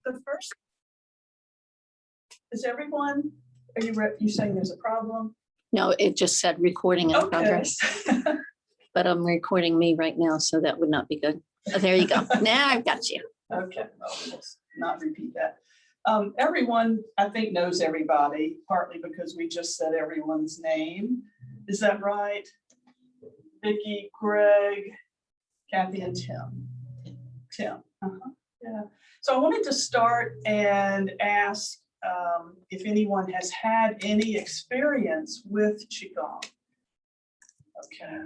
the first, is everyone, are you saying there's a problem? No, it just said recording in progress, but I'm recording me right now, so that would not be good. Oh, there you go. Now I've got you. Okay, well, let's not repeat that. Everyone, I think, knows everybody, partly because we just said everyone's name. Is that right? Vicki, Greg, Kathy, and Tim. Tim. Yeah. So I wanted to start and ask if anyone has had any experience with QiGong. Okay.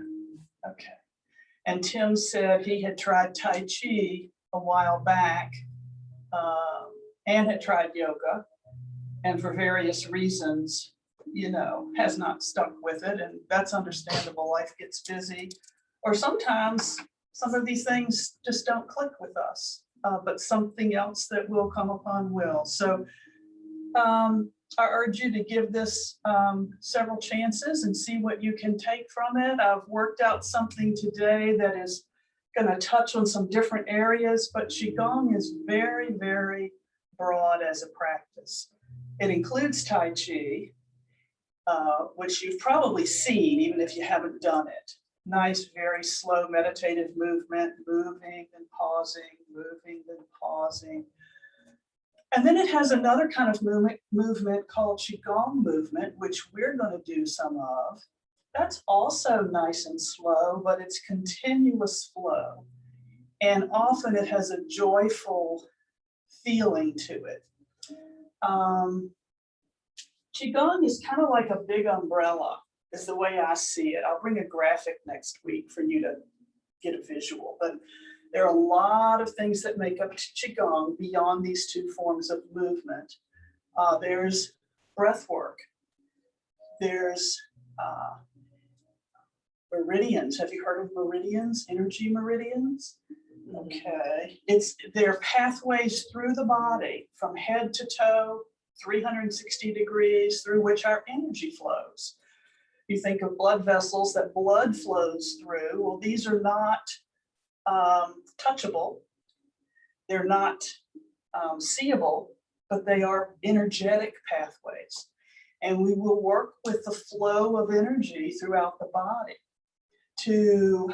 And Tim said he had tried Tai Chi a while back and had tried yoga, and for various reasons, you know, has not stuck with it, and that's understandable. Life gets busy, or sometimes some of these things just don't click with us, but something else that will come upon will. So I urge you to give this several chances and see what you can take from it. I've worked out something today that is going to touch on some different areas, but QiGong is very, very broad as a practice. It includes Tai Chi, which you've probably seen even if you haven't done it. Nice, very slow meditative movement, moving and pausing, moving and pausing. And then it has another kind of movement called QiGong movement, which we're going to do some of. That's also nice and slow, but it's continuous flow. And often it has a joyful feeling to it. QiGong is kind of like a big umbrella, is the way I see it. I'll bring a graphic next week for you to get a visual, but there are a lot of things that make up QiGong beyond these two forms of movement. There's breath work. There's meridians. Have you heard of meridians? Energy meridians? Okay. They're pathways through the body from head to toe, 360 degrees, through which our energy flows. You think of blood vessels that blood flows through. Well, these are not touchable. They're not seeable, but they are energetic pathways. And we will work with the flow of energy throughout the body to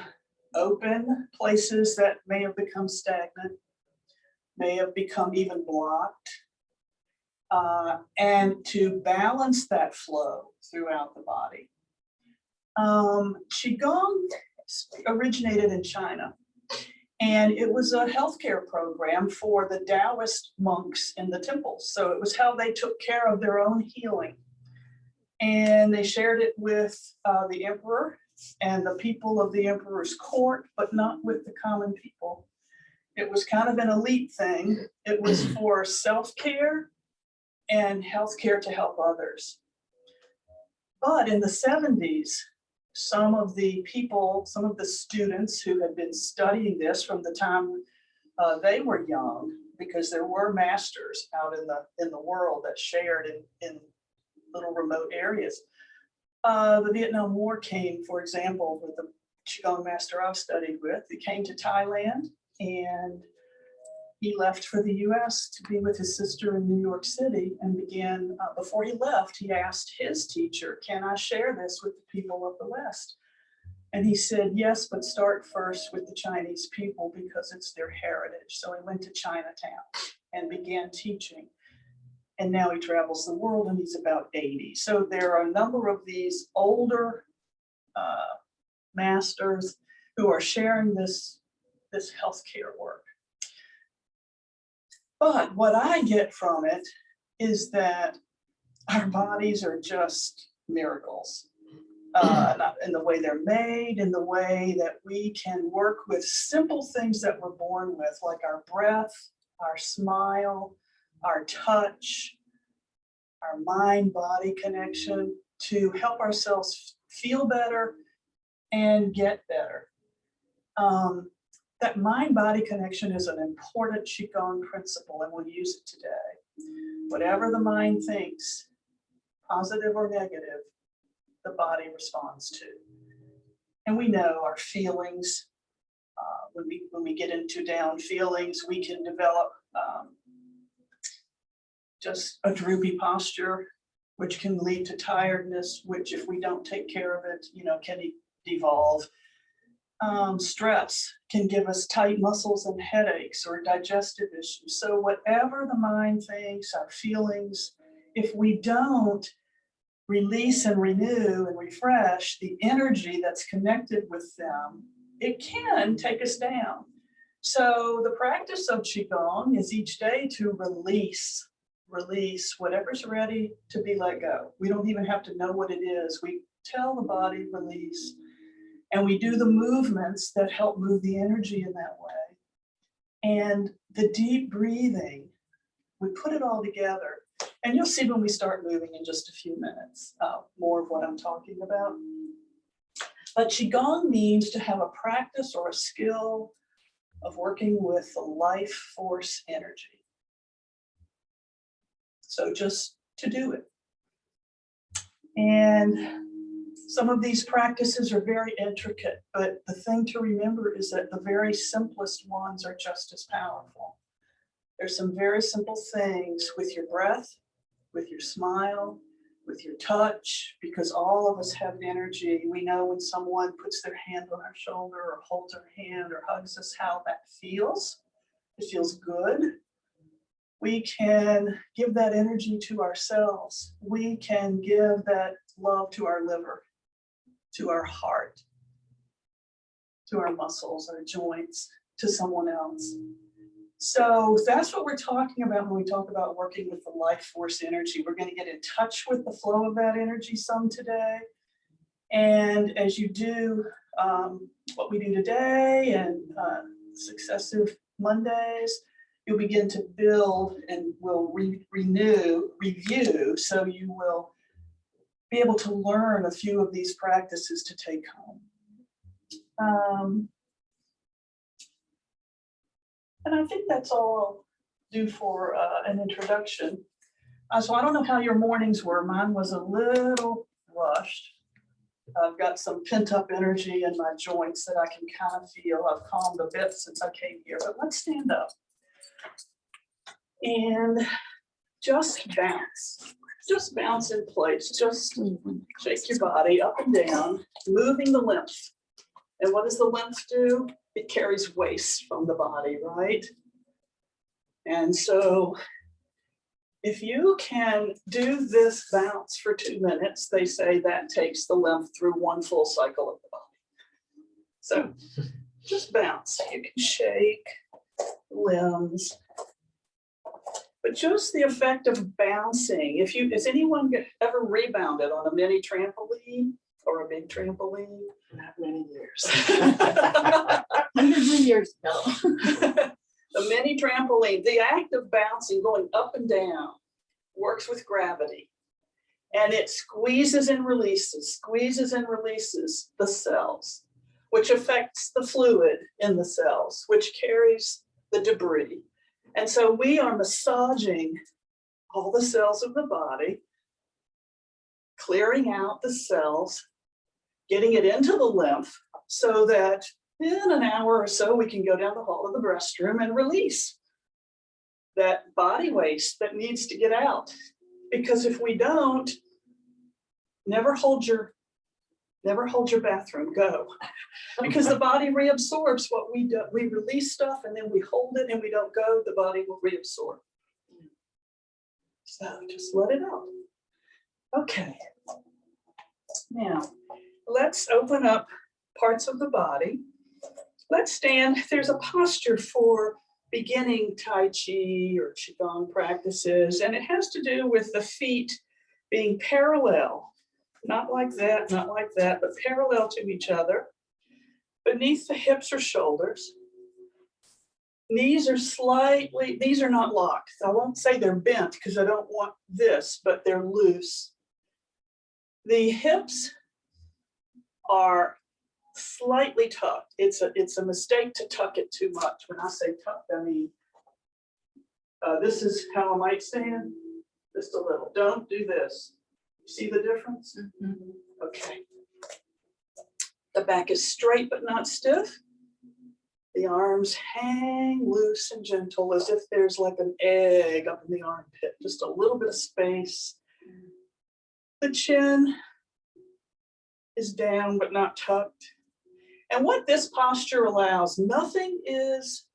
open places that may have become stagnant, may have become even blocked, and to balance that flow throughout the body. QiGong originated in China, and it was a healthcare program for the Taoist monks in the temples. So it was how they took care of their own healing. And they shared it with the emperor and the people of the emperor's court, but not with the common people. It was kind of an elite thing. It was for self-care and healthcare to help others. But in the 70s, some of the people, some of the students who had been studying this from the time they were young, because there were masters out in the world that shared in little remote areas. The Vietnam War came, for example, with the QiGong master I've studied with. He came to Thailand, and he left for the US to be with his sister in New York City, and began, before he left, he asked his teacher, can I share this with the people of the West? And he said, yes, but start first with the Chinese people because it's their heritage. So he went to Chinatown and began teaching. And now he travels the world, and he's about 80. So there are a number of these older masters who are sharing this healthcare work. But what I get from it is that our bodies are just miracles. Not in the way they're made, in the way that we can work with simple things that we're born with, like our breath, our smile, our touch, our mind-body connection, to help ourselves feel better and get better. That mind-body connection is an important QiGong principle, and we'll use it today. Whatever the mind thinks, positive or negative, the body responds to. And we know our feelings, when we get into down feelings, we can develop just a droopy posture, which can lead to tiredness, which if we don't take care of it, can devolve. Stress can give us tight muscles and headaches or digestive issues. So whatever the mind thinks, our feelings, if we don't release and renew and refresh the energy that's connected with them, it can take us down. So the practice of QiGong is each day to release whatever's ready to be let go. We don't even have to know what it is. We tell the body release, and we do the movements that help move the energy in that way. And the deep breathing, we put it all together. And you'll see when we start moving in just a few minutes, more of what I'm talking about. But QiGong means to have a practice or a skill of working with the life force energy. So just to do it. And some of these practices are very intricate, but the thing to remember is that the very simplest ones are just as powerful. There's some very simple things with your breath, with your smile, with your touch, because all of us have energy. We know when someone puts their hand on our shoulder or holds our hand or hugs us, how that feels. It feels good. We can give that energy to ourselves. We can give that love to our liver, to our heart, to our muscles, our joints, to someone else. So that's what we're talking about when we talk about working with the life force energy. We're going to get in touch with the flow of that energy some today. And as you do what we do today and successive Mondays, you'll begin to build and will review, so you will be able to learn a few of these practices to take home. And I think that's all I'll do for an introduction. So I don't know how your mornings were. Mine was a little rushed. I've got some pent up energy in my joints that I can kind of feel. I've calmed a bit since I came here, but let's stand up. And just bounce. Just bounce in place. Just shake your body up and down, moving the lymph. And what does the lymph do? It carries waste from the body, right? And so if you can do this bounce for 2 minutes, they say that takes the lymph through one full cycle of the body. So just bounce. You can shake limbs. But just the effect of bouncing. Has anyone ever rebounded on a mini trampoline or a big trampoline? Not many years. Hundreds of years ago. The mini trampoline, the act of bouncing, going up and down, works with gravity. And it squeezes and releases the cells, which affects the fluid in the cells, which carries the debris. And so we are massaging all the cells of the body, clearing out the cells, getting it into the lymph so that in an hour or so, we can go down the hall of the restroom and release that body waste that needs to get out. Because if we don't, never hold your bathroom, go. Because the body reabsorbs what we do. We release stuff and then we hold it and we don't go, the body will reabsorb. So just let it out. Okay. Now, let's open up parts of the body. Let's stand. There's a posture for beginning Tai Chi or QiGong practices, and it has to do with the feet being parallel. Not like that, but parallel to each other. Beneath the hips or shoulders. Knees are not locked. I won't say they're bent because I don't want this, but they're loose. The hips are slightly tucked. It's a mistake to tuck it too much. When I say tucked, I mean, this is how I might stand, just a little. Don't do this. See the difference? Mm-hmm. Okay. The back is straight but not stiff. The arms hang loose and gentle as if there's like an egg up in the armpit, just a little bit of space. The chin is down but not tucked. And what this posture allows, nothing is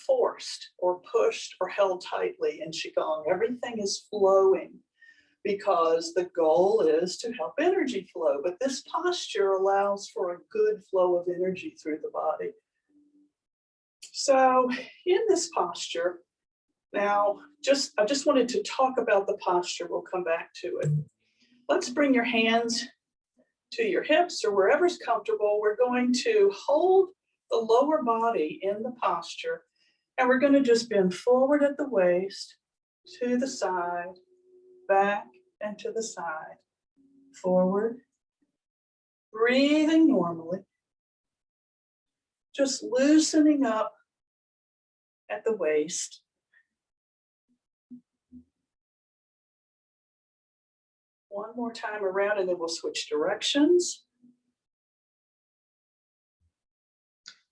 forced or pushed or held tightly in QiGong. Everything is flowing because the goal is to help energy flow. But this posture allows for a good flow of energy through the body. So in this posture, now I just wanted to talk about the posture. We'll come back to it. Let's bring your hands to your hips or wherever's comfortable. We're going to hold the lower body in the posture, and we're going to just bend forward at the waist, to the side, back and to the side, forward, breathing normally, just loosening up at the waist. One more time around, and then we'll switch directions.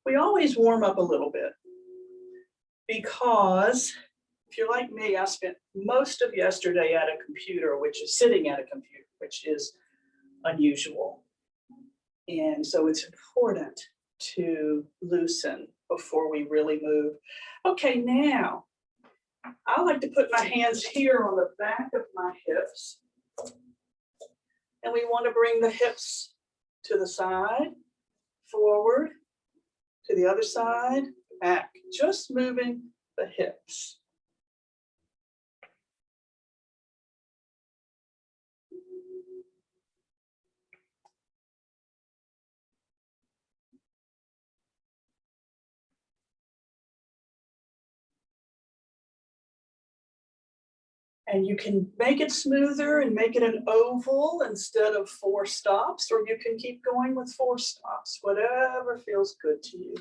We always warm up a little bit because if you're like me, I spent most of yesterday at a computer, sitting at a computer, which is unusual. And so it's important to loosen before we really move. Okay, now I like to put my hands here on the back of my hips. And we want to bring the hips to the side, forward, to the other side, back, just moving the hips. And you can make it smoother and make it an oval instead of 4 stops, or you can keep going with 4 stops, whatever feels good to you.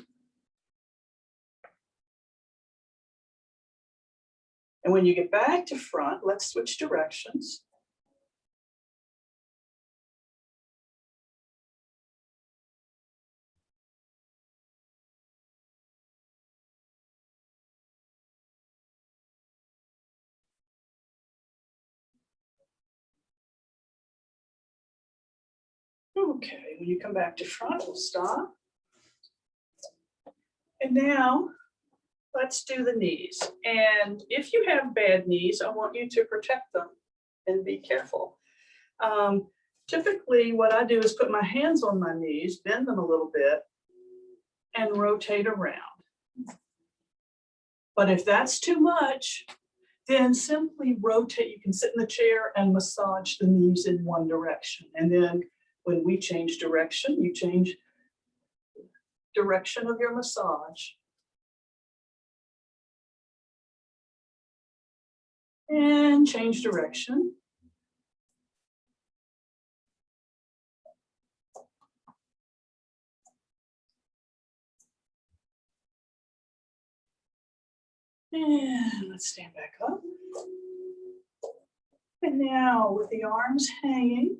And when you get back to front, let's switch directions. Okay, when you come back to front, we'll stop. And now let's do the knees. And if you have bad knees, I want you to protect them and be careful. Typically, what I do is put my hands on my knees, bend them a little bit, and rotate around. But if that's too much, then simply rotate. You can sit in the chair and massage the knees in one direction. And then when we change direction, you change direction of your massage. And change direction. And let's stand back up. And now with the arms hanging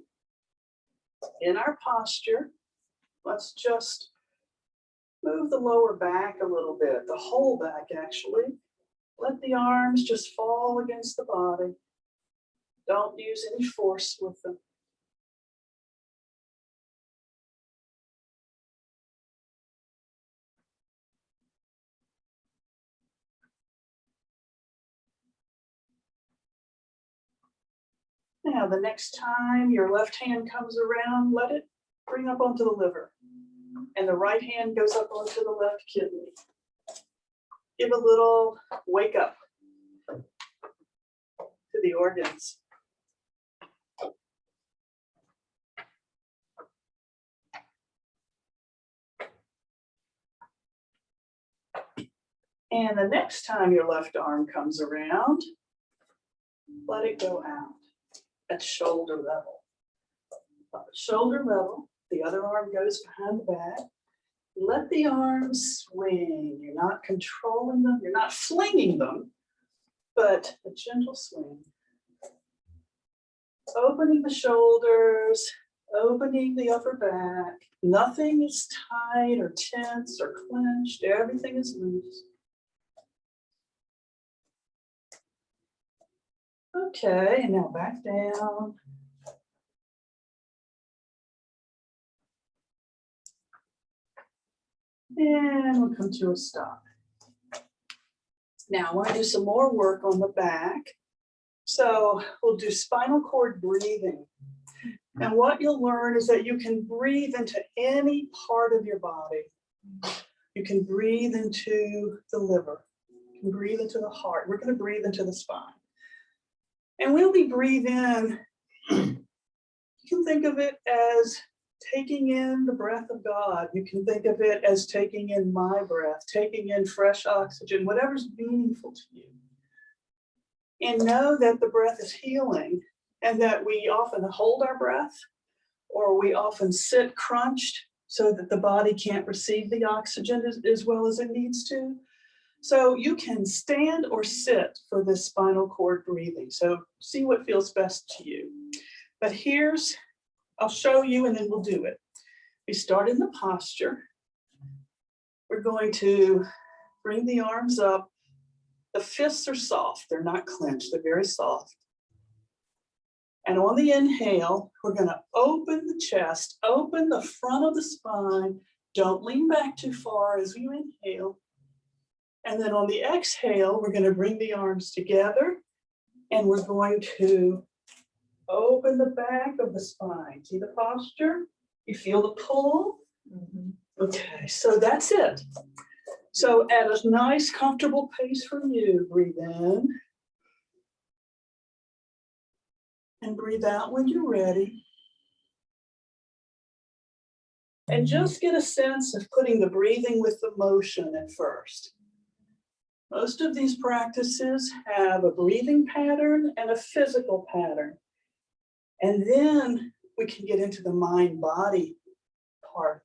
in our posture, let's just move the lower back a little bit, the whole back actually. Let the arms just fall against the body. Don't use any force with them. Now, the next time your left hand comes around, let it bring up onto the liver. And the right hand goes up onto the left kidney. Give a little wake up to the organs. And the next time your left arm comes around, let it go out at shoulder level. Shoulder level, the other arm goes behind the back. Let the arms swing. You're not controlling them, you're not flinging them, but a gentle swing. Opening the shoulders, Opening the upper back. Nothing is tight or tense or clenched. Everything is loose. Okay, and now back down. And we'll come to a stop. Now I want to do some more work on the back. So we'll do spinal cord breathing. And what you'll learn is that you can breathe into any part of your body. You can breathe into the liver. You can breathe into the heart. We're going to breathe into the spine. And we'll be breathe in. You can think of it as taking in the breath of God. You can think of it as taking in my breath, taking in fresh oxygen, whatever's meaningful to you. And know that the breath is healing and that we often hold our breath or we often sit crunched so that the body can't receive the oxygen as well as it needs to. So you can stand or sit for this spinal cord breathing. So see what feels best to you. But I'll show you and then we'll do it. We start in the posture. We're going to bring the arms up. The fists are soft, they're not clenched, they're very soft. And on the inhale, we're going to open the chest, open the front of the spine. Don't lean back too far as you inhale. And then on the exhale, we're going to bring the arms together and we're going to open the back of the spine. See the posture? You feel the pull? Okay, so that's it. So at a nice, comfortable pace for you, breathe in. And breathe out when you're ready. And just get a sense of putting the breathing with the motion at first. Most of these practices have a breathing pattern and a physical pattern. And then we can get into the mind-body part.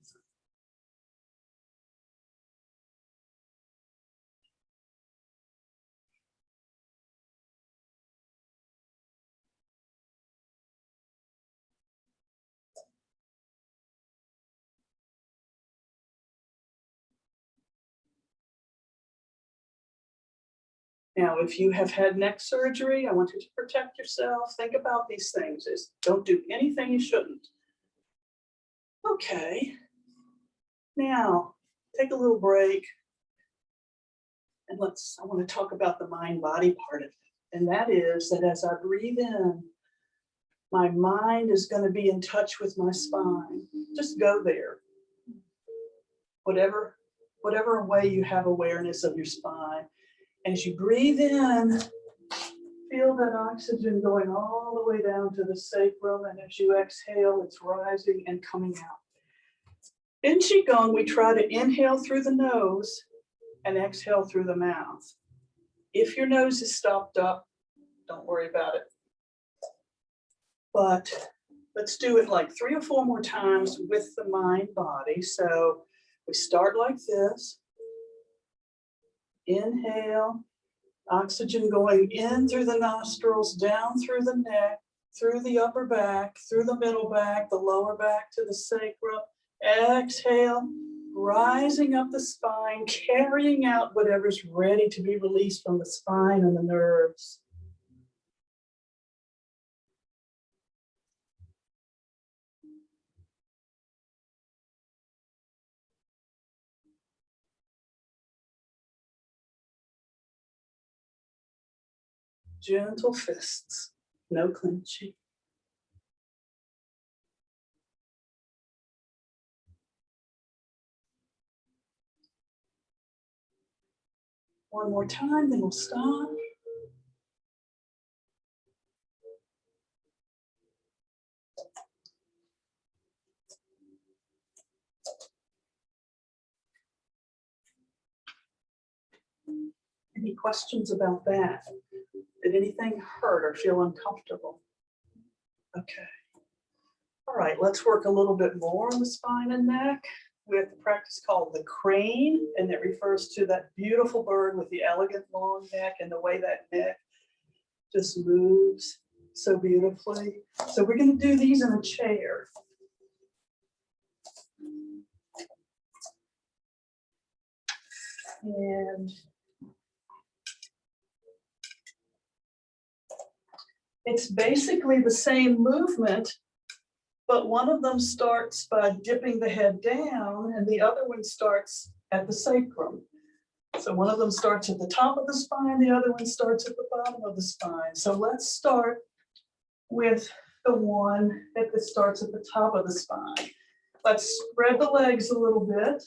Now, if you have had neck surgery, I want you to protect yourself. Think about these things. Don't do anything you shouldn't. Okay. Now, take a little break. And I want to talk about the mind-body part of it. And that is that as I breathe in, my mind is going to be in touch with my spine. Just go there. Whatever way you have awareness of your spine. As you breathe in, feel that oxygen going all the way down to the sacrum, and as you exhale, it's rising and coming out. In QiGong, we try to inhale through the nose and exhale through the mouth. If your nose is stopped up, don't worry about it. But let's do it like 3 or 4 more times with the mind body. So we start like this. Inhale, oxygen going in through the nostrils, down through the neck, through the upper back, through the middle back, the lower back to the sacrum. Exhale, rising up the spine, carrying out whatever's ready to be released from the spine and the nerves. Gentle fists, no clenching. One more time, then we'll stop. Any questions about that? Did anything hurt or feel uncomfortable? Okay. All right, let's work a little bit more on the spine and neck. We have the practice called the crane, and it refers to that beautiful bird with the elegant long neck and the way that neck just moves so beautifully. So we're going to do these in a chair. And it's basically the same movement, but one of them starts by dipping the head down and the other one starts at the sacrum. So one of them starts at the top of the spine, the other one starts at the bottom of the spine. So let's start with the one that starts at the top of the spine. Let's spread the legs a little bit.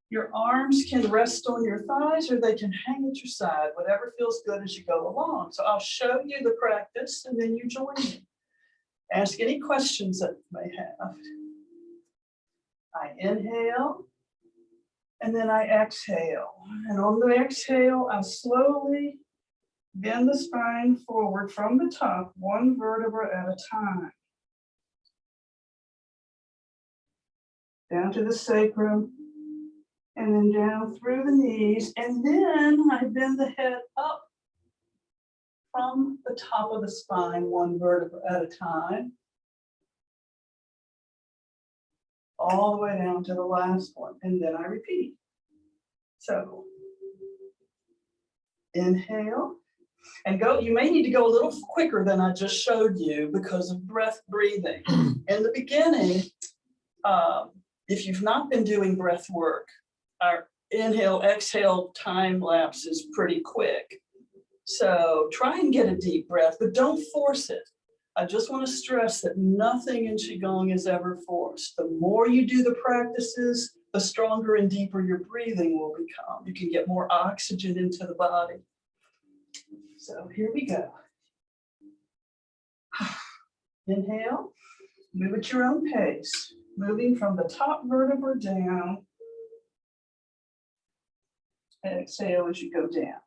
Your arms can rest on your thighs or they can hang at your side, whatever feels good as you go along. So I'll show you the practice and then you join me. Ask any questions that you may have. I inhale and then I exhale. And on the exhale, I slowly bend the spine forward from the top, one vertebra at a time. Down to the sacrum, and then down through the knees, and then I bend the head up from the top of the spine, one vertebra at a time, all the way down to the last one, and then I repeat. So, inhale, and go. You may need to go a little quicker than I just showed you because of breath breathing. In the beginning, if you've not been doing breath work, our inhale, exhale time lapse is pretty quick. So try and get a deep breath, but don't force it. I just want to stress that nothing in QiGong is ever forced. The more you do the practices, the stronger and deeper your breathing will become. You can get more oxygen into the body. So here we go. Inhale, move at your own pace, moving from the top vertebra down. Exhale as you go down.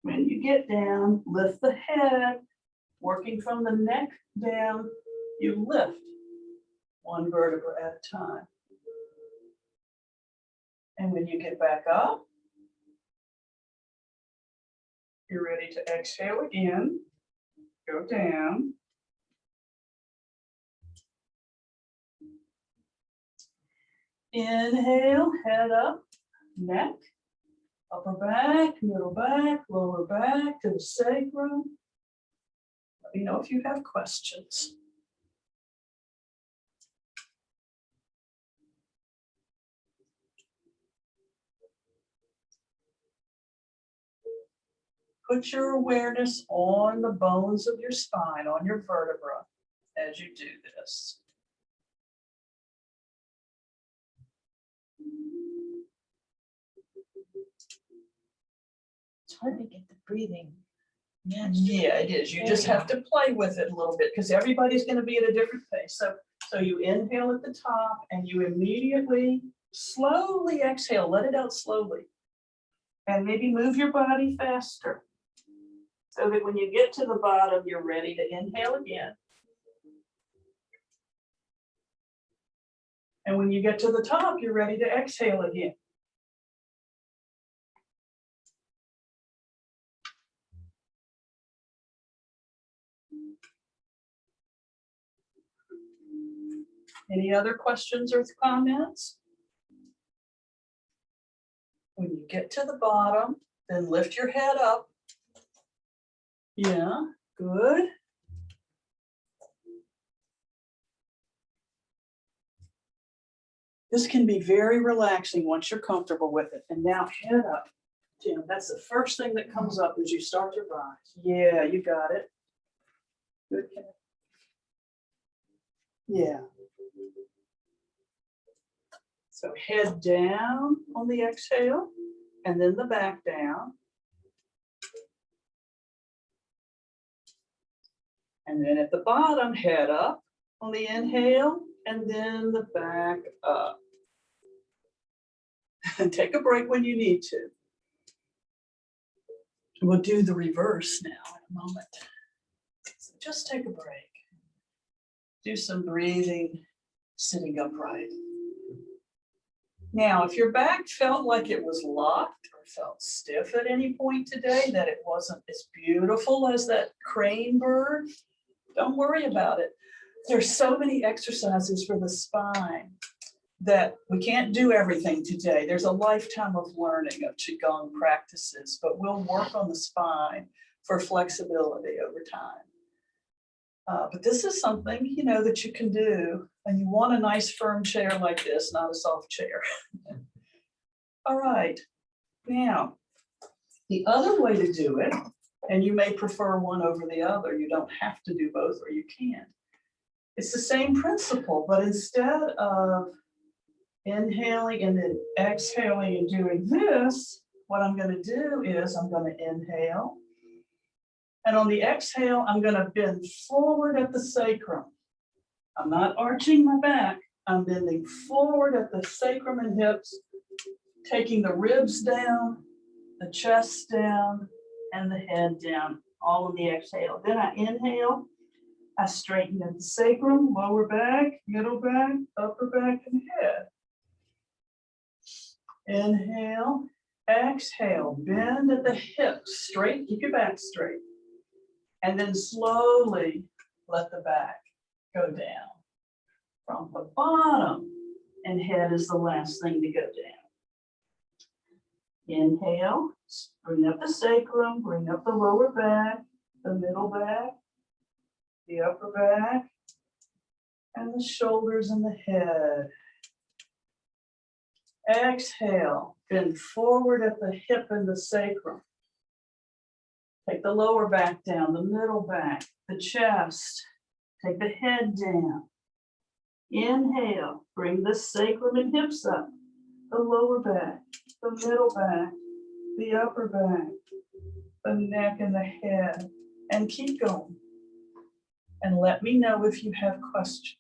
When you get down, lift the head, working from the neck down, you lift one vertebra at a time. And when you get back up, you're ready to exhale again, go down. Inhale, head up, neck, upper back, middle back, lower back to the sacrum. Let me know if you have questions. Put your awareness on the bones of your spine, on your vertebra, as you do this. It's hard to get the breathing. Yeah, it is. You just have to play with it a little bit because everybody's going to be at a different pace. So you inhale at the top and you immediately slowly exhale. Let it out slowly. And maybe move your body faster so that when you get to the bottom, you're ready to inhale again. And when you get to the top, you're ready to exhale again. Any other questions or comments? When you get to the bottom, then lift your head up. Yeah, good. This can be very relaxing once you're comfortable with it. And now head up. Jim, that's the first thing that comes up as you start your rise. Yeah, you got it. Good. Yeah. So head down on the exhale and then the back down. And then at the bottom, head up on the inhale and then the back up. And take a break when you need to. We'll do the reverse now in a moment. So just take a break. Do some breathing, sitting upright. Now, if your back felt like it was locked or felt stiff at any point today, that it wasn't as beautiful as that crane bird, don't worry about it. There's so many exercises for the spine that we can't do everything today. There's a lifetime of learning of QiGong practices, but we'll work on the spine for flexibility over time. But this is something, you know, that you can do, and you want a nice firm chair like this, not a soft chair. All right, now, the other way to do it, and you may prefer one over the other, you don't have to do both, or you can. It's the same principle, but instead of inhaling and then exhaling and doing this, what I'm going to do is I'm going to inhale. And on the exhale, I'm going to bend forward at the sacrum. I'm not arching my back. I'm bending forward at the sacrum and hips, taking the ribs down, the chest down, and the head down, all on the exhale. Then I inhale. I straighten at the sacrum, lower back, middle back, upper back, and head. Inhale, exhale, bend at the hips, straight, keep your back straight. And then slowly let the back go down from the bottom, and head is the last thing to go down. Inhale, bring up the sacrum, bring up the lower back, the middle back, the upper back, and the shoulders and the head. Exhale, bend forward at the hip and the sacrum. Take the lower back down, the middle back, the chest. Take the head down. Inhale, bring the sacrum and hips up. The lower back, the middle back, the upper back, the neck and the head. And keep going. And let me know if you have questions.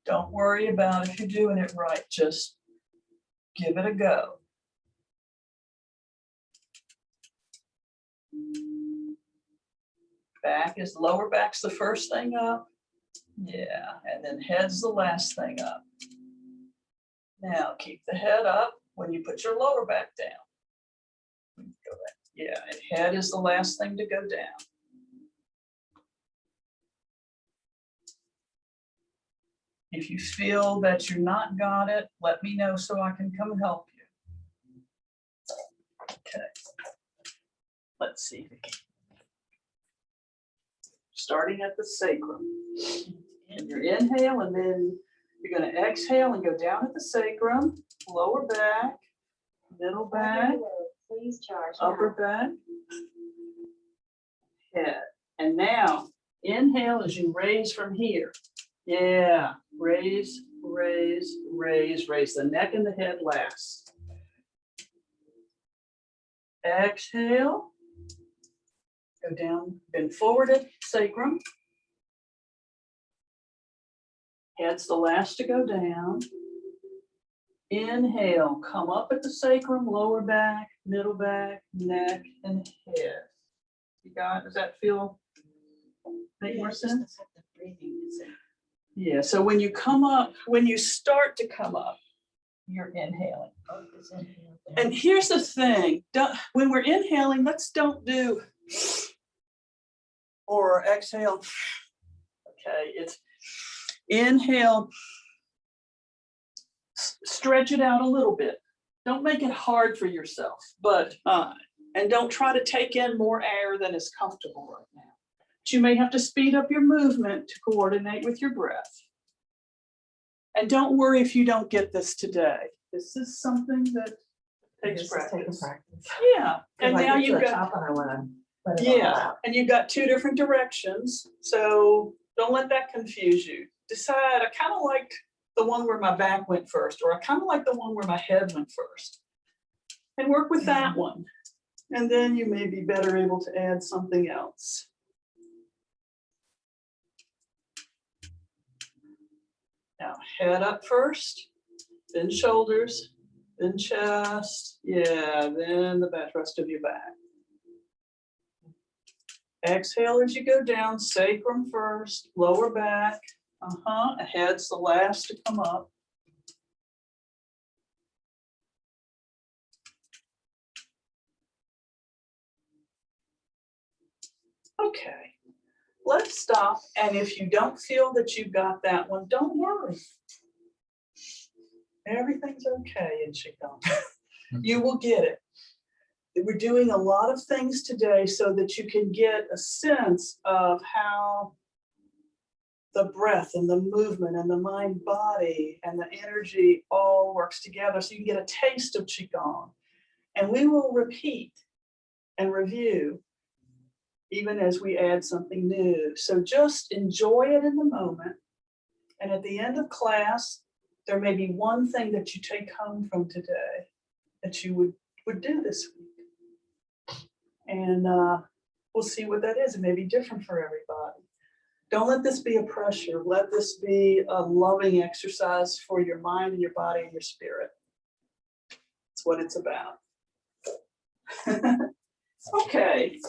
Don't worry about if you're doing it right, just give it a go. Lower back's the first thing up. Yeah, and then head's the last thing up. Now keep the head up when you put your lower back down. Yeah, and head is the last thing to go down. If you feel that you're not got it, let me know so I can come help you. Okay, let's see. Starting at the sacrum. And your inhale, and then you're going to exhale and go down at the sacrum, lower back, middle back, Please charge upper back, head. And now inhale as you raise from here. Yeah, raise, raise, raise, raise the neck and the head last. Exhale, go down, bend forward at sacrum. Head's the last to go down. Inhale, come up at the sacrum, lower back, middle back, neck, and head. You got, does that feel, make more sense? Yeah, so when you come up, when you start to come up, you're inhaling. And here's the thing, when we're inhaling, don't do or exhale. Okay, it's inhale, stretch it out a little bit. Don't make it hard for yourself, but and don't try to take in more air than is comfortable right now. But you may have to speed up your movement to coordinate with your breath. And don't worry if you don't get this today. This is something that takes practice. Yeah, and now you've got and you've got two different directions. So don't let that confuse you. Decide, I kind of like the one where my back went first, or I kind of like the one where my head went first. And work with that one. And then you may be better able to add something else. Now, head up first, then shoulders, then chest. Yeah, then the rest of your back. Exhale as you go down, sacrum first, lower back. Head's the last to come up. Okay, let's stop. And if you don't feel that you got that one, don't worry. Everything's okay in QiGong. You will get it. We're doing a lot of things today so that you can get a sense of how the breath and the movement and the mind body and the energy all works together, so you can get a taste of QiGong. And we will repeat and review even as we add something new. So just enjoy it in the moment. And at the end of class, there may be one thing that you take home from today that you would do this week. And we'll see what that is. It may be different for everybody. Don't let this be a pressure. Let this be a loving exercise for your mind and your body and your spirit. That's what it's about. Okay,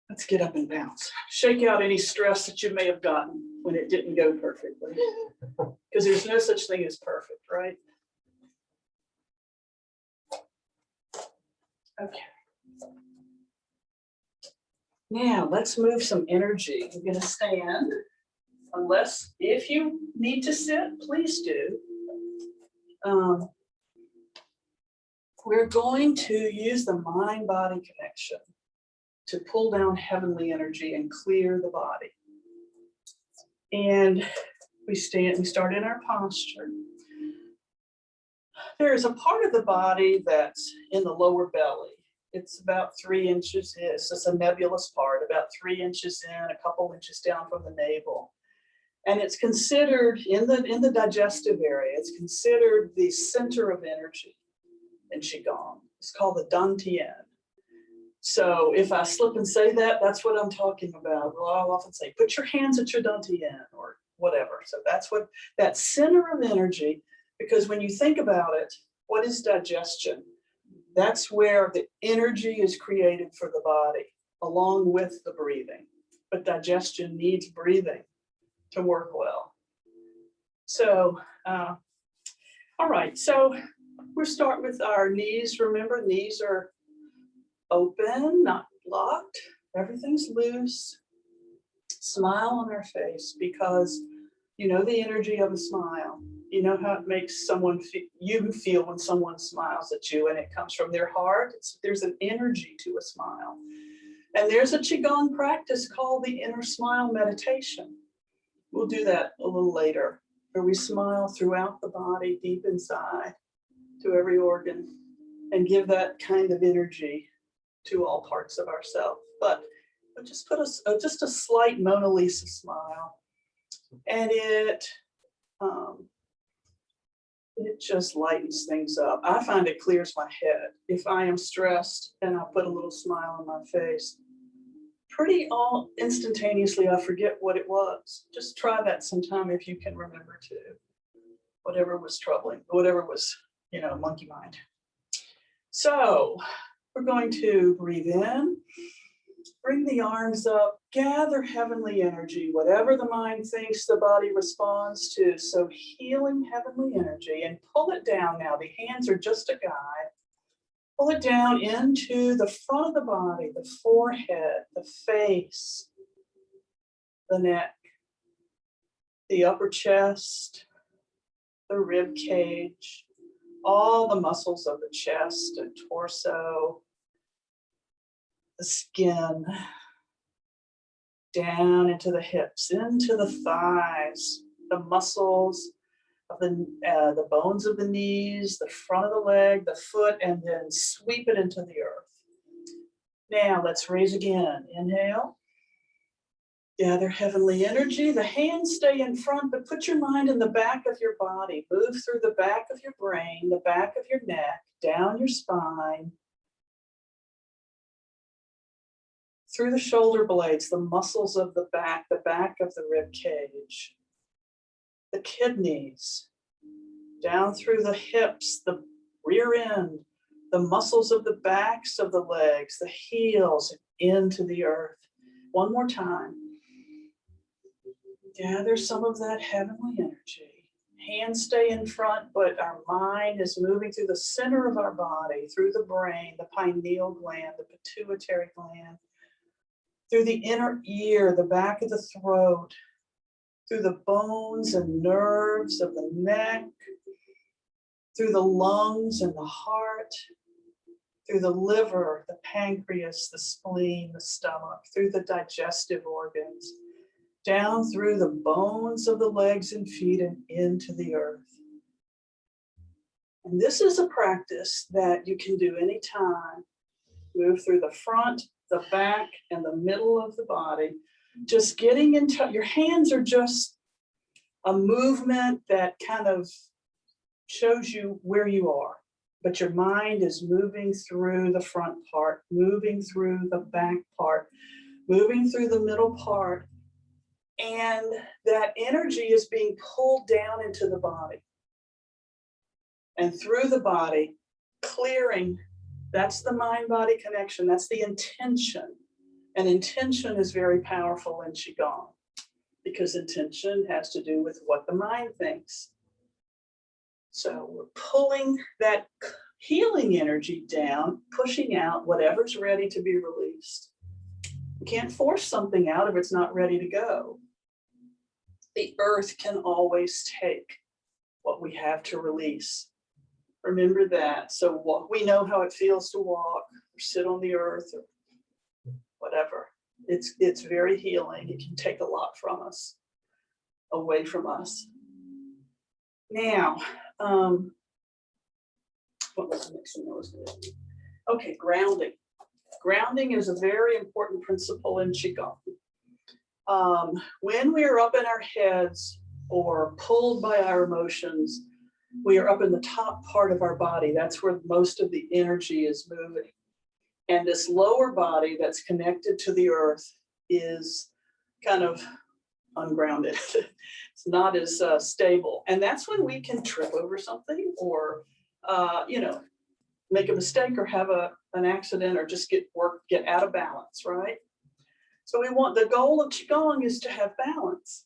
let's get up and bounce. Shake out any stress that you may have gotten when it didn't go perfectly. Because there's no such thing as perfect, right? Okay. Now let's move some energy. We're going to stand, unless if you need to sit, please do. We're going to use the mind-body connection to pull down heavenly energy and clear the body. And we start in our posture. There is a part of the body that's in the lower belly. It's about 3 inches. It's just a nebulous part, about 3 inches in, a couple inches down from the navel. And it's considered in the digestive area, it's considered the center of energy in QiGong. It's called the Dantian. So if I slip and say that, that's what I'm talking about. Well, I'll often say, put your hands at your Dantian or whatever. So that's what that center of energy, because when you think about it, what is digestion? That's where the energy is created for the body, along with the breathing. But digestion needs breathing to work well. So, all right, so we'll start with our knees. Remember, knees are open, not locked. Everything's loose. Smile on our face, because you know the energy of a smile. You know how it makes someone you feel when someone smiles at you, and it comes from their heart. There's an energy to a smile. And there's a QiGong practice called the inner smile meditation. We'll do that a little later, where we smile throughout the body, deep inside, to every organ, and give that kind of energy to all parts of ourselves. But just put just a slight Mona Lisa smile, and it just lightens things up. I find it clears my head. If I am stressed and I put a little smile on my face, pretty all instantaneously I forget what it was. Just try that sometime if you can remember to. Whatever was troubling, whatever was, monkey mind. So we're going to breathe in, bring the arms up, gather heavenly energy, whatever the mind thinks the body responds to. So healing heavenly energy, and pull it down now. The hands are just a guide. Pull it down into the front of the body, the forehead, the face, the neck, the upper chest, the rib cage, all the muscles of the chest and torso, the skin, down into the hips, into the thighs, the muscles of the bones of the knees, the front of the leg, the foot, and then sweep it into the earth. Now let's raise again. Inhale. Gather heavenly energy. The hands stay in front, but put your mind in the back of your body. Move through the back of your brain, the back of your neck, down your spine, through the shoulder blades, the muscles of the back of the rib cage, the kidneys, down through the hips, the rear end, the muscles of the backs of the legs, the heels, into the earth. One more time. Gather some of that heavenly energy. Hands stay in front, but our mind is moving through the center of our body, through the brain, the pineal gland, the pituitary gland, through the inner ear, the back of the throat, through the bones and nerves of the neck, through the lungs and the heart, through the liver, the pancreas, the spleen, the stomach, through the digestive organs, down through the bones of the legs and feet and into the earth. And this is a practice that you can do anytime. Move through the front, the back, and the middle of the body. Just getting into, your hands are just a movement that kind of shows you where you are. But your mind is moving through the front part, moving through the back part, moving through the middle part. And that energy is being pulled down into the body and through the body, clearing. That's the mind-body connection. That's the intention. And intention is very powerful in QiGong because intention has to do with what the mind thinks. So we're pulling that healing energy down, pushing out whatever's ready to be released. You can't force something out if it's not ready to go. The earth can always take what we have to release. Remember that. So we know how it feels to walk or sit on the earth or whatever. It's very healing. It can take a lot from us, away from us. Now, what was the next thing I was going to do? Okay, grounding. Grounding is a very important principle in QiGong. When we are up in our heads or pulled by our emotions, we are up in the top part of our body. That's where most of the energy is moving. And this lower body that's connected to the earth is kind of ungrounded. It's not as stable. And that's when we can trip over something or, make a mistake or have an accident or just get out of balance, right? So the goal of QiGong is to have balance.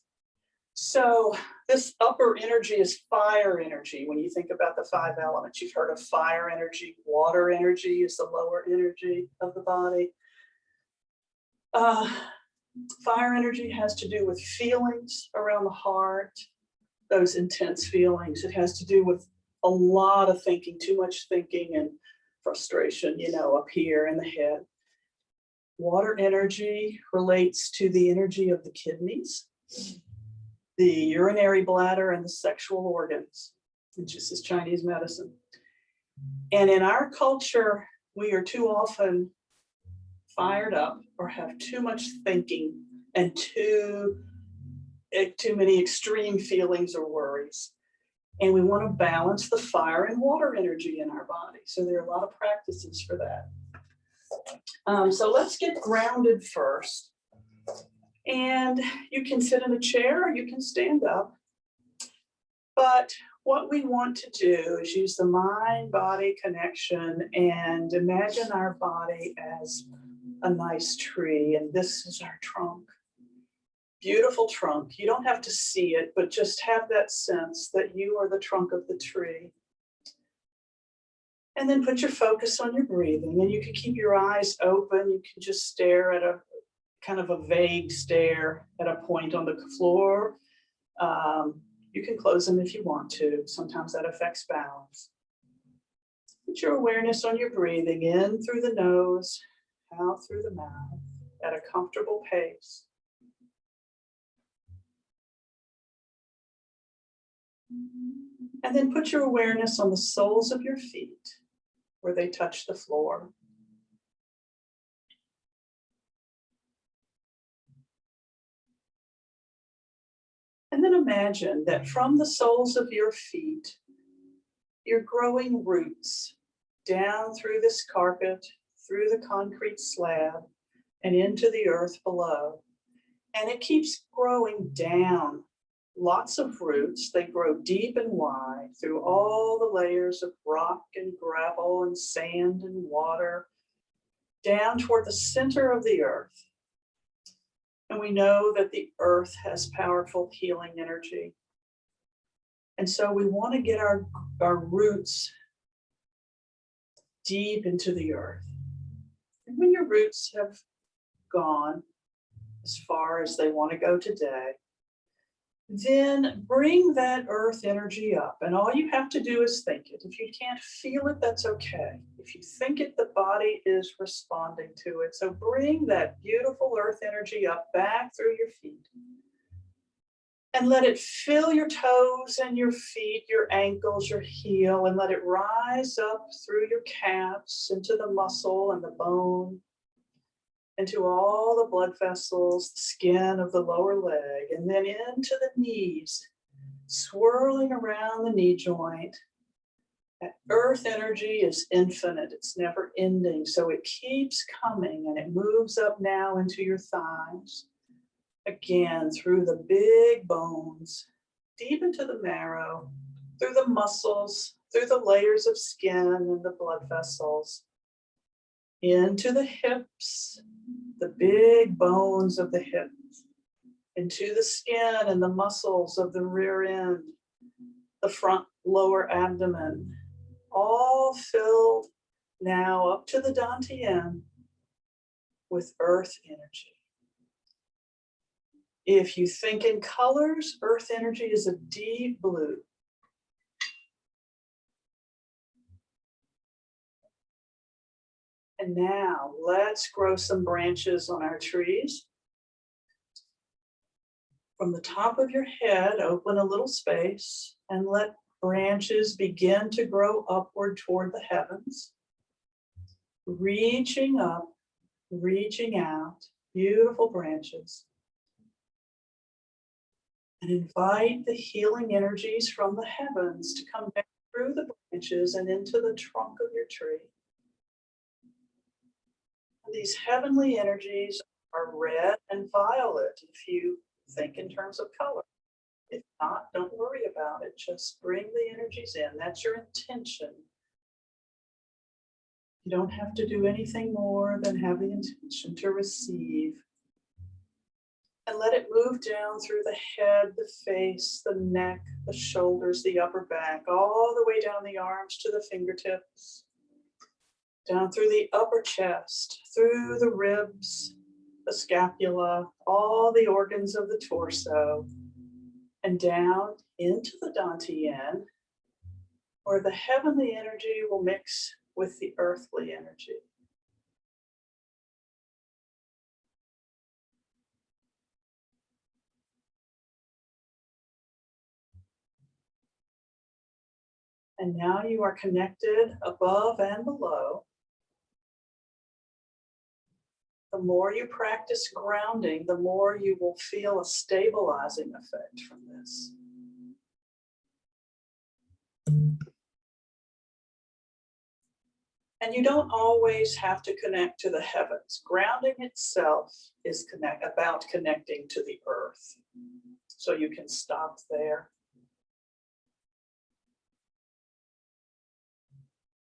So this upper energy is fire energy. When you think about the 5 elements, you've heard of fire energy. Water energy is the lower energy of the body. Fire energy has to do with feelings around the heart, those intense feelings. It has to do with a lot of thinking, too much thinking and frustration, up here in the head. Water energy relates to the energy of the kidneys, the urinary bladder, and the sexual organs, which is Chinese medicine. And in our culture, we are too often fired up or have too much thinking and too many extreme feelings or worries. And we want to balance the fire and water energy in our body. So there are a lot of practices for that. So let's get grounded first. And you can sit in a chair or you can stand up. But what we want to do is use the mind-body connection and imagine our body as a nice tree. And this is our trunk. Beautiful trunk. You don't have to see it, but just have that sense that you are the trunk of the tree. And then put your focus on your breathing. And you can keep your eyes open. You can just stare at a kind of a vague stare at a point on the floor. You can close them if you want to. Sometimes that affects balance. Put your awareness on your breathing in through the nose, out through the mouth at a comfortable pace. And then put your awareness on the soles of your feet where they touch the floor. And then imagine that from the soles of your feet, you're growing roots down through this carpet, through the concrete slab, and into the earth below. And it keeps growing down. Lots of roots. They grow deep and wide through all the layers of rock and gravel and sand and water, down toward the center of the earth. And we know that the earth has powerful healing energy. And so we want to get our roots deep into the earth. And when your roots have gone as far as they want to go today. Then bring that earth energy up. And all you have to do is think it. If you can't feel it, that's okay. If you think it, the body is responding to it. So bring that beautiful earth energy up back through your feet. And let it fill your toes and your feet, your ankles, your heel, and let it rise up through your calves into the muscle and the bone, into all the blood vessels, the skin of the lower leg, and then into the knees, swirling around the knee joint. That earth energy is infinite, it's never ending, so it keeps coming and it moves up now into your thighs. Again, through the big bones, deep into the marrow, through the muscles, through the layers of skin and the blood vessels, into the hips, the big bones of the hips, into the skin and the muscles of the rear end, the front lower abdomen, all filled now up to the dantian with earth energy. If you think in colors, earth energy is a deep blue. And now let's grow some branches on our trees. From the top of your head, open a little space and let branches begin to grow upward toward the heavens. Reaching up, reaching out, beautiful branches. And invite the healing energies from the heavens to come back through the branches and into the trunk of your tree. And these heavenly energies are red and violet if you think in terms of color. If not, don't worry about it. Just bring the energies in. That's your intention. You don't have to do anything more than have the intention to receive. And let it move down through the head, the face, the neck, the shoulders, the upper back, all the way down the arms to the fingertips, down through the upper chest, through the ribs, the scapula, all the organs of the torso, and down into the dantian, where the heavenly energy will mix with the earthly energy. And now you are connected above and below. The more you practice grounding, the more you will feel a stabilizing effect from this. And you don't always have to connect to the heavens. Grounding itself is about connecting to the earth. So you can stop there.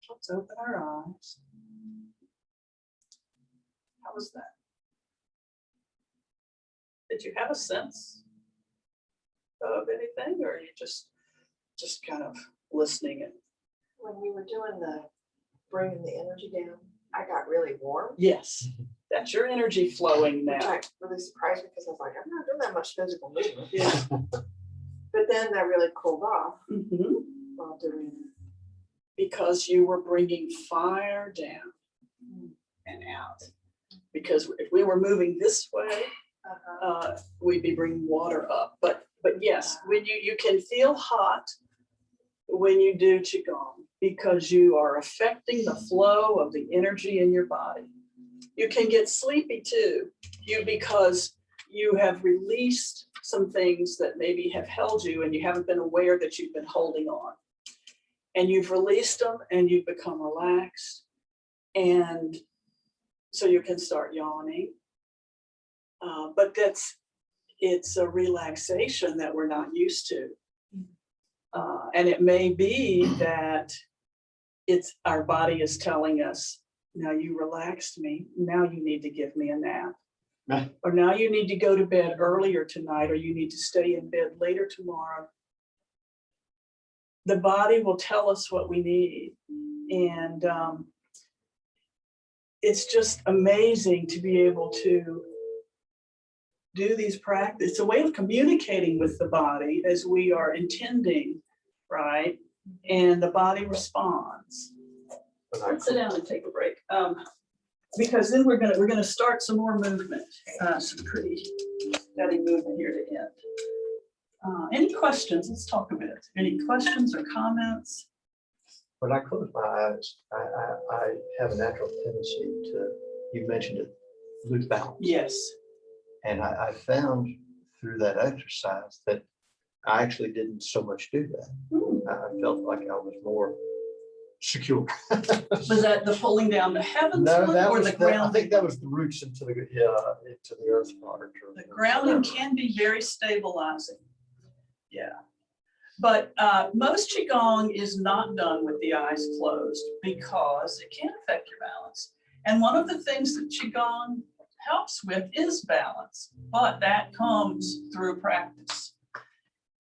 Let's open our eyes. How was that? Did you have a sense of anything, or are you just kind of listening? And when we were doing the bringing the energy down, I got really warm. yes, that's your energy flowing Which now. really surprised me because I was like, I'm not doing that much physical movement. Yeah. But then that really cooled off Mm-hmm. while doing it. Because you were bringing fire down and out. Because if we were moving this way, we'd be bringing water up. But yes, when you can feel hot when you do QiGong, because you are affecting the flow of the energy in your body. You can get sleepy too, because you have released some things that maybe have held you and you haven't been aware that you've been holding on. And you've released them and you've become relaxed. And so you can start yawning. But it's a relaxation that we're not used to. And it may be that it's our body is telling us, now you relaxed me, now you need to give me a nap. Or now you need to go to bed earlier tonight, or you need to stay in bed later tomorrow. The body will tell us what we need. And it's just amazing to be able to do these practice. It's a way of communicating with the body as we are intending, right? And the body responds. Let's sit down and take a break. Because then we're gonna start some more movement, some pretty steady movement here to end. Any questions? Let's talk a bit. Any questions or comments? When I close my eyes, I have a natural tendency to, you mentioned it, lose balance. Yes. And I found through that exercise that I actually didn't so much do that. I felt like I was more secure. Was that the pulling down the heavens No, one that or was the I ground? think that was the roots into the earth part. The grounding can be very stabilizing. Yeah. But most Qigong is not done with the eyes closed because it can affect your balance. And one of the things that Qigong helps with is balance, but that comes through practice.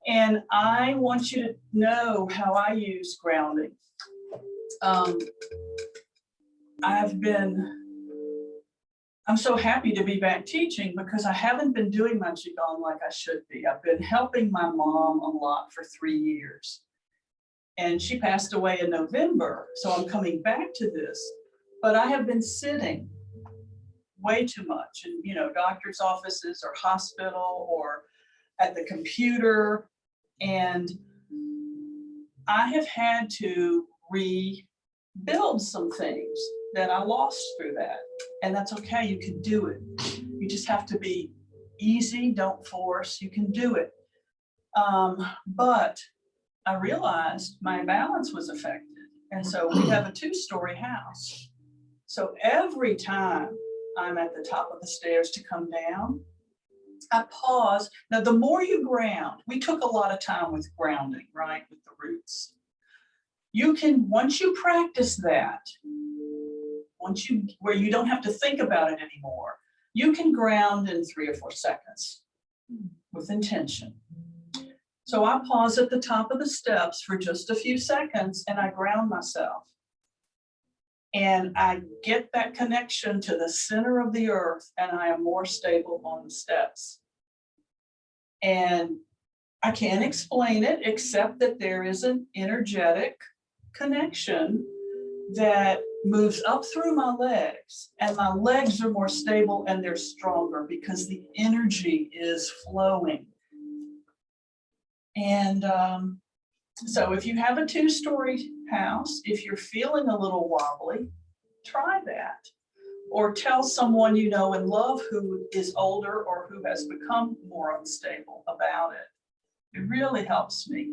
And I want you to know how I use grounding. I'm so happy to be back teaching because I haven't been doing my Qigong like I should be. I've been helping my mom a lot for 3 years. And she passed away in November, so I'm coming back to this. But I have been sitting way too much in, doctor's offices or hospital or at the computer. And I have had to rebuild some things that I lost through that. And that's okay, you can do it. You just have to be easy, don't force, you can do it. But I realized my balance was affected. And so we have a 2-story house. So every time I'm at the top of the stairs to come down, I pause. Now, the more you ground, we took a lot of time with grounding, right, with the roots. You can, once you practice that, where you don't have to think about it anymore, you can ground in 3 or 4 seconds with intention. So I pause at the top of the steps for just a few seconds and I ground myself. And I get that connection to the center of the earth and I am more stable on the steps. And I can't explain it except that there is an energetic connection that moves up through my legs, and my legs are more stable and they're stronger because the energy is flowing. And so if you have a 2-story house, if you're feeling a little wobbly, try that. Or tell someone you know and love who is older or who has become more unstable about it. It really helps me.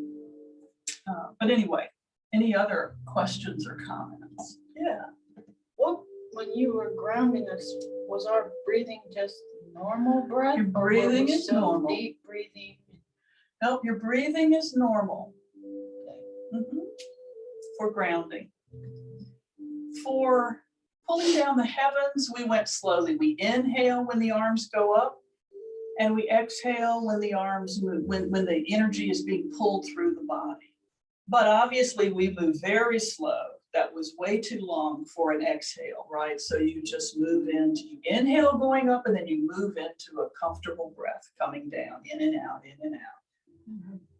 But anyway, any other questions or comments? Yeah. Well, when you were grounding us, was our breathing just normal breath? Your breathing is normal. Deep breathing. Nope, your breathing is normal. For grounding. For pulling down the heavens, we went slowly. We inhale when the arms go up, and we exhale when the arms move, when the energy is being pulled through the body. But obviously we move very slow. That was way too long for an exhale, right? So you just move into, you inhale going up, and then you move into a comfortable breath coming down, in and out, in and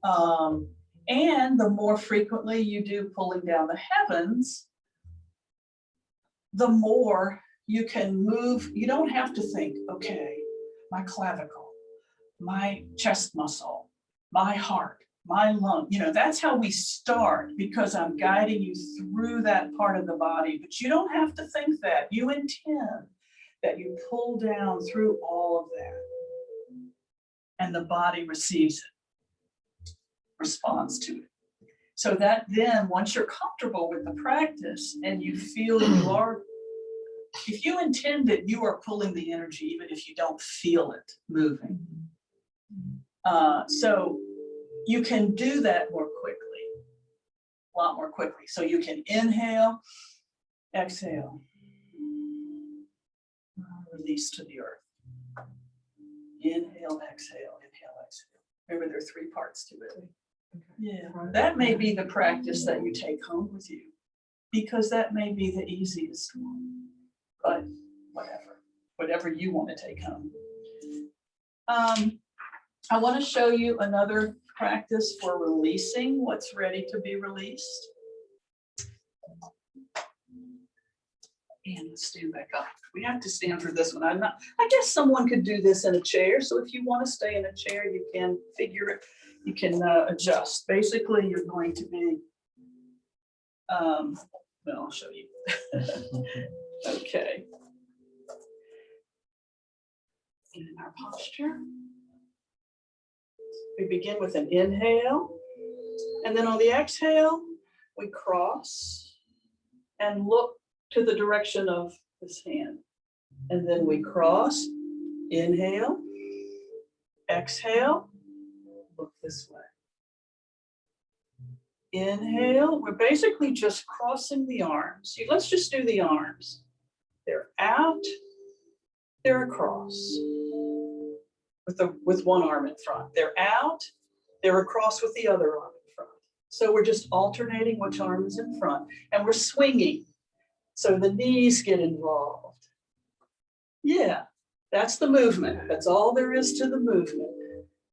out. And the more frequently you do pulling down the heavens, the more you can move. You don't have to think, okay, my clavicle, my chest muscle, my heart, my lung. That's how we start because I'm guiding you through that part of the body, but you don't have to think that. You intend that you pull down through all of that and the body receives it, responds to it. So that then once you're comfortable with the practice and you feel you are, if you intend it, you are pulling the energy even if you don't feel it moving. So you can do that more quickly, a lot more quickly. So you can inhale, exhale, release to the earth. Inhale, exhale, inhale, exhale. Remember, there are 3 parts to it. Yeah, that may be the practice that you take home with you because that may be the easiest one, but whatever you want to take home. I want to show you another practice for releasing what's ready to be released. And let's stand back up. We have to stand for this one. I guess someone could do this in a chair. So if you want to stay in a chair, you can figure it, you can adjust. Basically, you're going to be, well, I'll show you. Okay. In our posture. We begin with an inhale, and then on the exhale, we cross and look to the direction of this hand. And then we cross, inhale, exhale, look this way. Inhale, we're basically just crossing the arms. Let's just do the arms. They're out, they're across. With one arm in front. They're out, they're across with the other arm in front. So we're just alternating which arm is in front, and we're swinging. So the knees get involved. Yeah, that's the movement. That's all there is to the movement.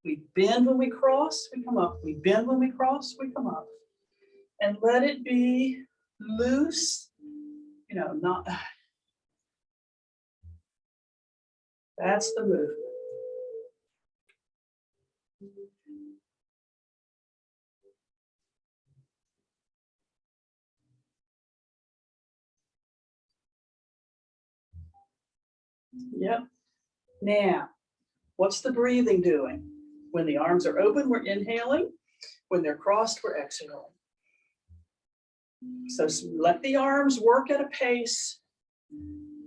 We bend when we cross, we come up. We bend when we cross, we come up. And let it be loose, not. That's the movement. Yep. Now, what's the breathing doing? When the arms are open, we're inhaling. When they're crossed, we're exhaling. So let the arms work at a pace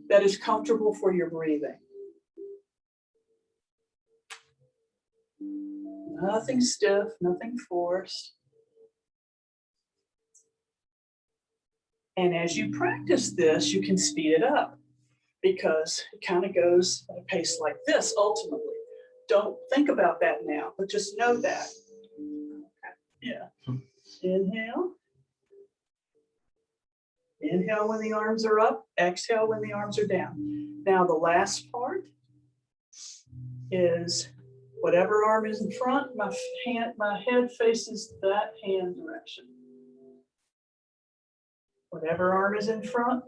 that is comfortable for your breathing. Nothing stiff, nothing forced. And as you practice this, you can speed it up because it kind of goes at a pace like this ultimately. Don't think about that now, but just know that. Yeah. Inhale. Inhale when the arms are up, exhale when the arms are down. Now the last part is whatever arm is in front, my head faces that hand direction. Whatever arm is in front,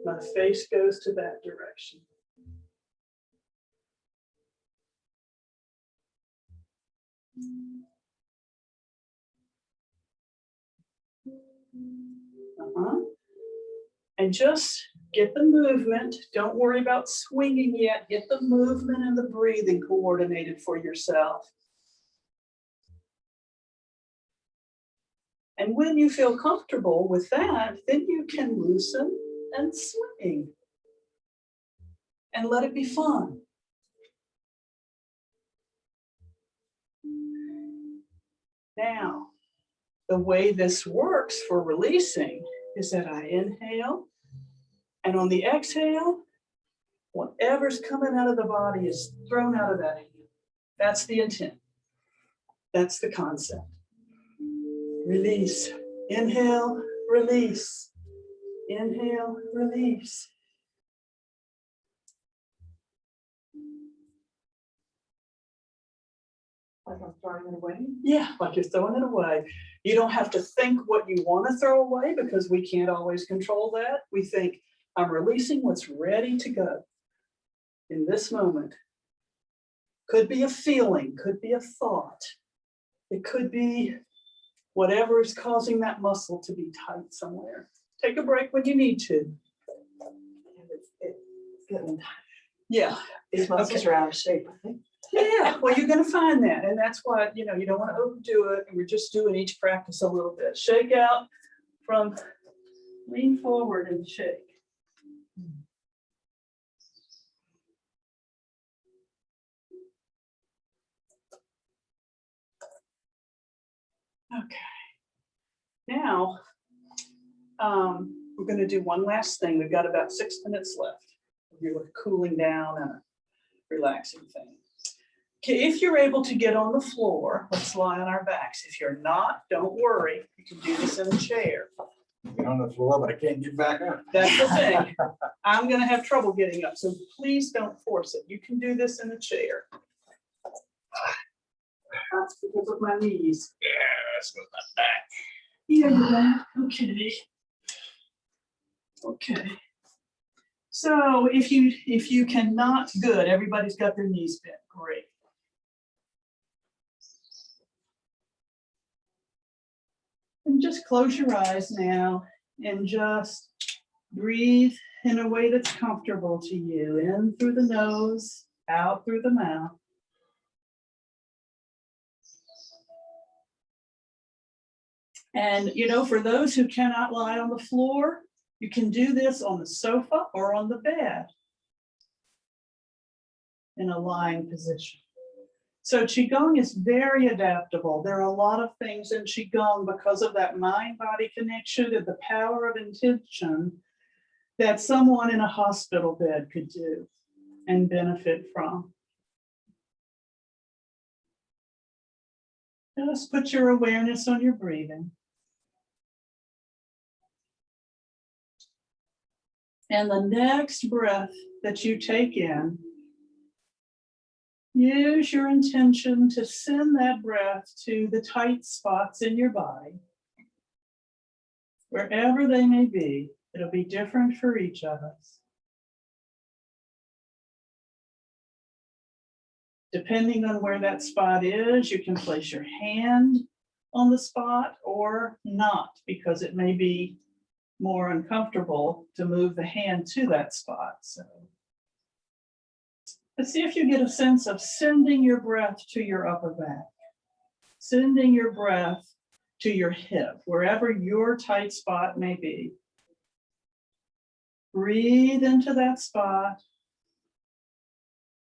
my face goes to that direction. And just get the movement. Don't worry about swinging yet. Get the movement and the breathing coordinated for yourself. And when you feel comfortable with that, then you can loosen and swing. And let it be fun. Now, the way this works for releasing is that I inhale, and on the exhale, whatever's coming out of the body is thrown out of that hand. That's the intent. That's the concept. Release. Inhale, release. Inhale, release. Like I'm throwing it away. Yeah, like you're throwing it away. You don't have to think what you want to throw away because we can't always control that. We think, I'm releasing what's ready to go in this moment. Could be a feeling, could be a thought. It could be whatever is causing that muscle to be tight somewhere. Take a break when you need to. It's getting, Yeah. these muscles are out of shape, I think. Yeah, well, you're going to find that. And that's why, you don't want to overdo it. And we're just doing each practice a little bit. Shake out from lean forward and shake. Okay. Now, we're going to do one last thing. We've got about 6 minutes left. You're cooling down and a relaxing thing. Okay, if you're able to get on the floor, let's lie on our backs. If you're not, don't worry. You can do this in a chair. Get on the floor, but I can't get back up. That's the thing. I'm going to have trouble getting up, so please don't force it. You can do this in a chair. That's because of my knees. Yeah, that's with my back. Yeah, you're right. Okay. Okay. So if you cannot, good, everybody's got their knees bent, great. And just close your eyes now and just breathe in a way that's comfortable to you, in through the nose, out through the mouth. And for those who cannot lie on the floor, you can do this on the sofa or on the bed in a lying position. So Qigong is very adaptable. There are a lot of things in Qigong because of that mind-body connection and the power of intention that someone in a hospital bed could do and benefit from. Just put your awareness on your breathing. And the next breath that you take in, use your intention to send that breath to the tight spots in your body. Wherever they may be, it'll be different for each of us. Depending on where that spot is, you can place your hand on the spot or not, because it may be more uncomfortable to move the hand to that spot. So let's see if you get a sense of sending your breath to your upper back, sending your breath to your hip, wherever your tight spot may be. Breathe into that spot.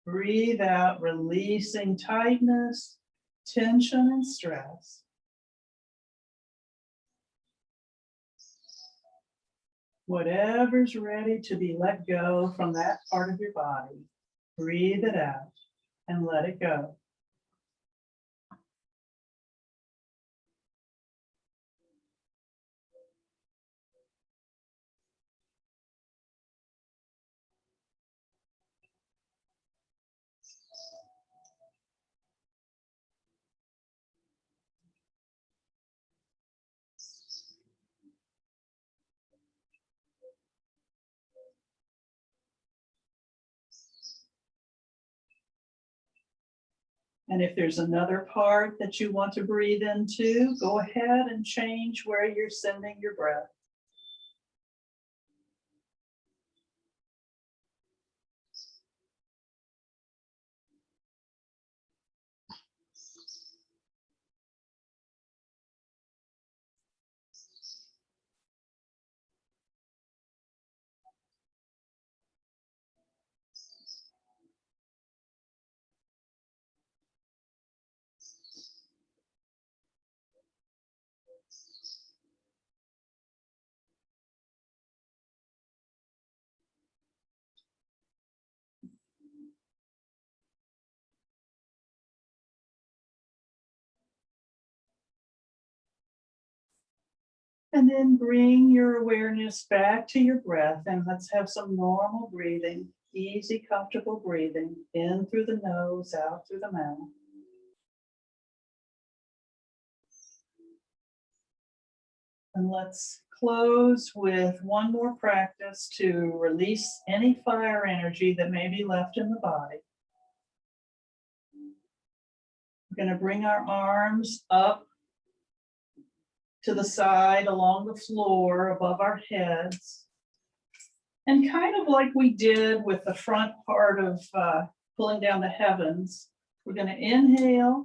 Breathe out, releasing tightness, tension, and stress. Whatever's ready to be let go from that part of your body, breathe it out and let it go. And if there's another part that you want to breathe into, go ahead and change where you're sending your breath. And then bring your awareness back to your breath, and let's have some normal breathing, easy, comfortable breathing, in through the nose, out through the mouth. And let's close with one more practice to release any fire energy that may be left in the body. We're going to bring our arms up to the side along the floor above our heads. And kind of like we did with the front part of pulling down the heavens, we're going to inhale.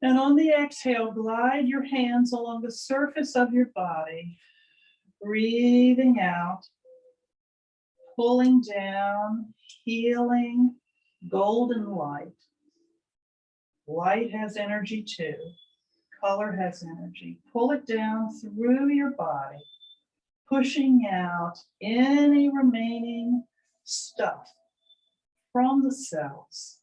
And on the exhale, glide your hands along the surface of your body, breathing out, pulling down, healing, golden light. Light has energy too. Color has energy. Pull it down through your body, pushing out any remaining stuff from the cells.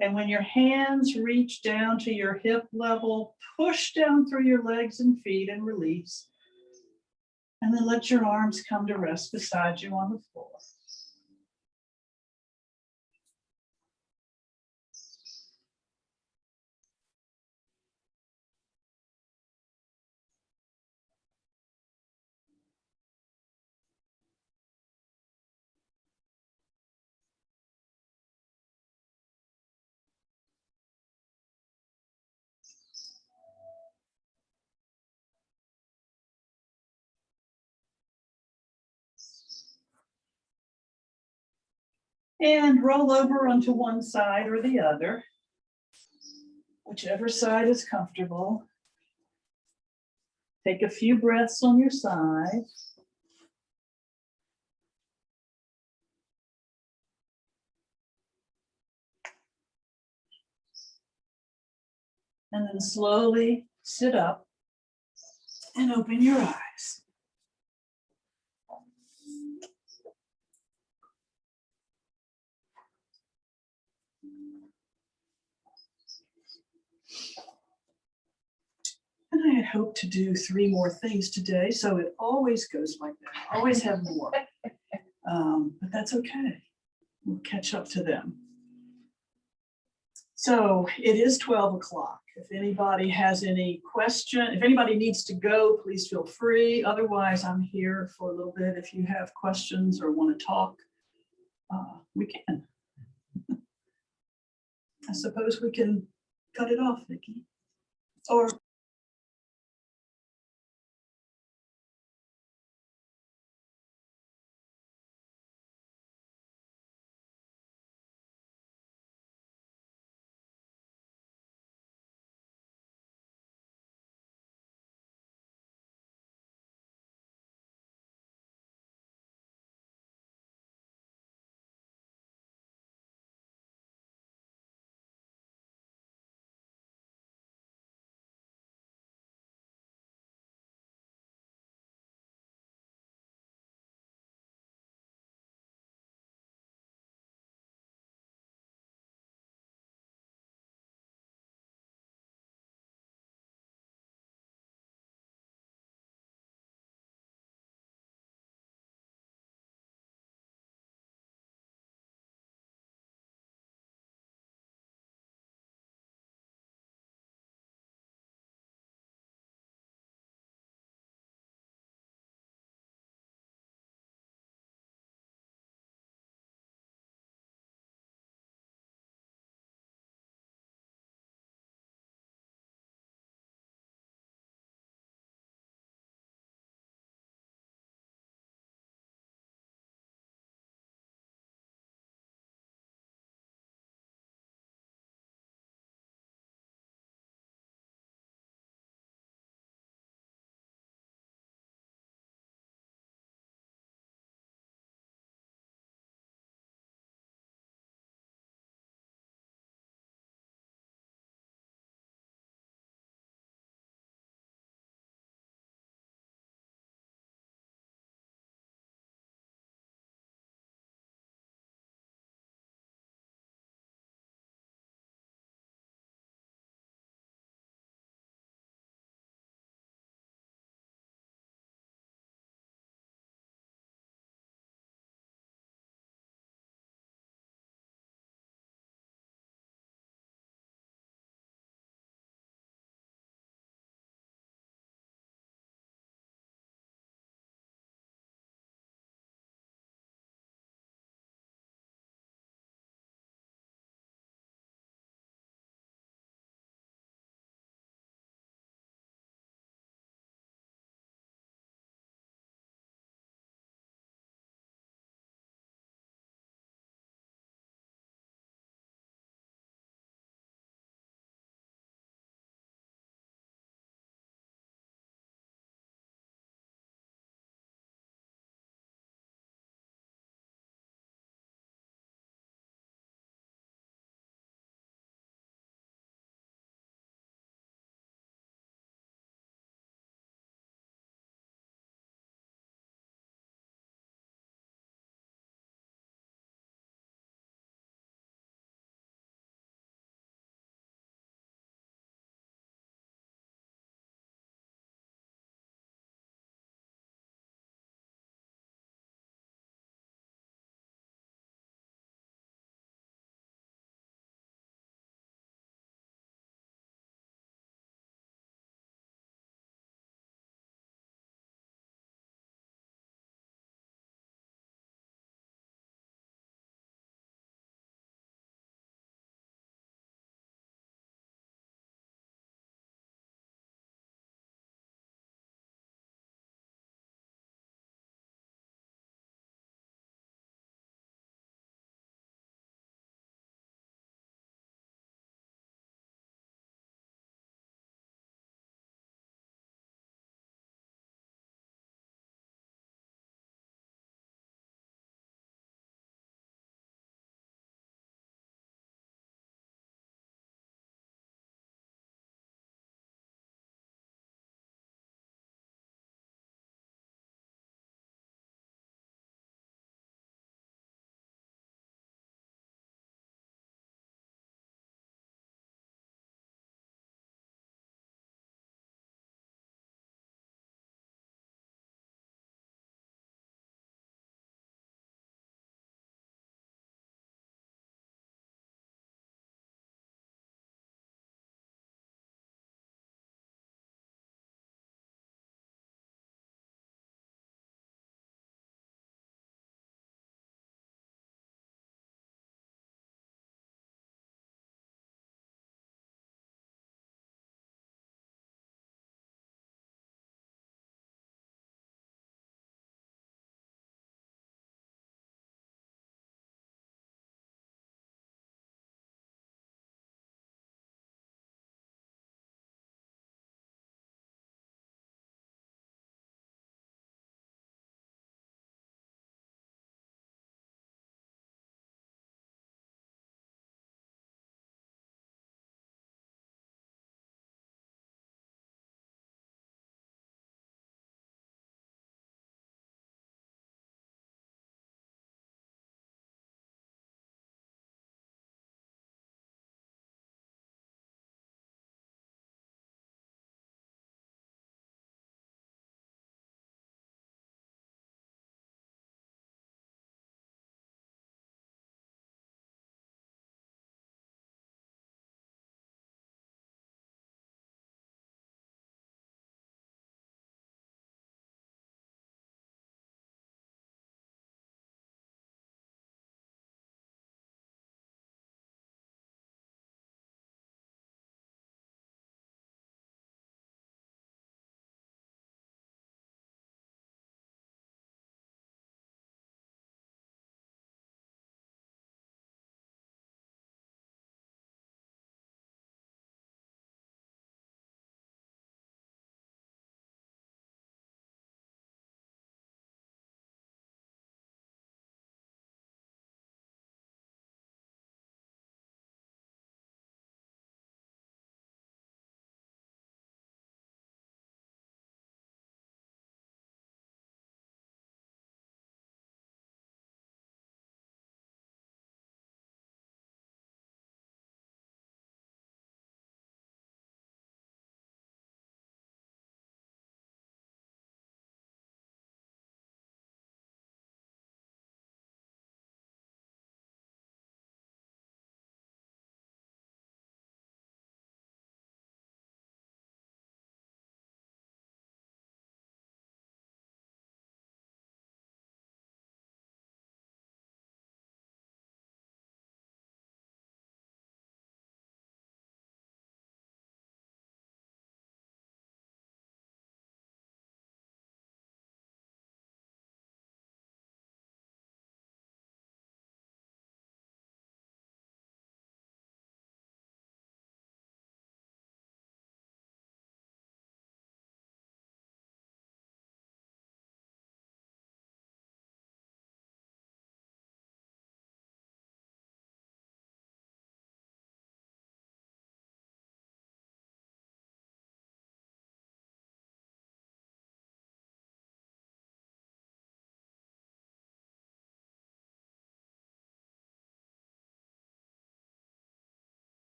And when your hands reach down to your hip level, push down through your legs and feet and release. And then let your arms come to rest beside you on the floor. And roll over onto one side or the other, whichever side is comfortable. Take a few breaths on your side. And then slowly sit up and open your eyes. And I had hoped to do 3 more things today, so it always goes like that. I always have more. But that's okay. We'll catch up to them. So it is 12 o'clock. If anybody has any question, if anybody needs to go, please feel free. Otherwise, I'm here for a little bit. If you have questions or want to talk, we can. I suppose we can cut it off, Vicki. Or